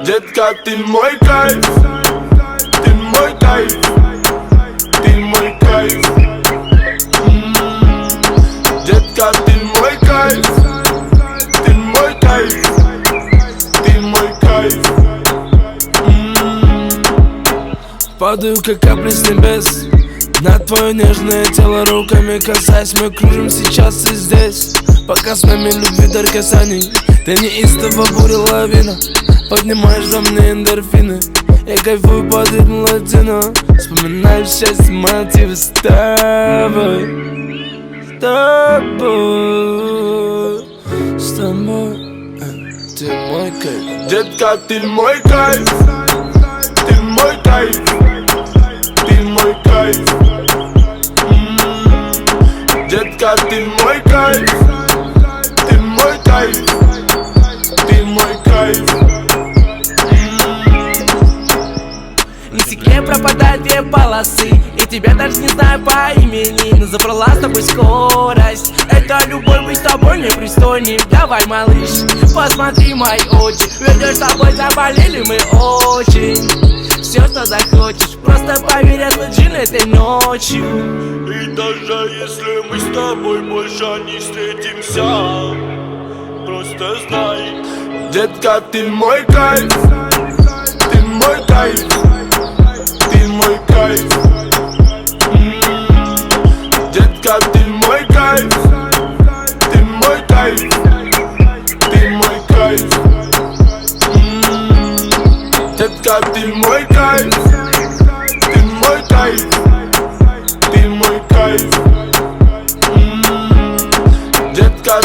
Детка, ты мой кайф, ты мой кайф, ты мой кайф. Детка, ты мой кайф, ты мой кайф, ты мой кайф. Падаю, как капли с небес на твое нежное тело, руками касаясь. Мы кружим сейчас и здесь, пока с нами любви дар касаний. Ты неистово буря лавина, поднимаешь за мне эндорфины. Я кайфую под ритм латино, вспоминаю счастье, мотивы с тобой. С тобой, с тобой, ты мой кайф. Детка, ты мой кайф, ты мой кайф, ты мой кайф. Детка, ты мой кайф, ты мой кайф, ты мой кайф. На стекле пропадают две полосы, и тебя даже не знаю по имени, но забрала с тобой скорость. Это любовь, быть с тобой непристойней. Давай, малыш, посмотри мои очи, ведь с тобой заболели мы очень. Все, что захочешь, просто поверь, отложи этой ночью. И даже если мы с тобой больше не встретимся, просто знай, детка, ты мой кайф, ты мой кайф, ты мой кайф. Детка, ты мой кайф, ты мой кайф, ты мой кайф. Детка, ты мой кайф, ты мой кайф, ты мой кайф. Детка,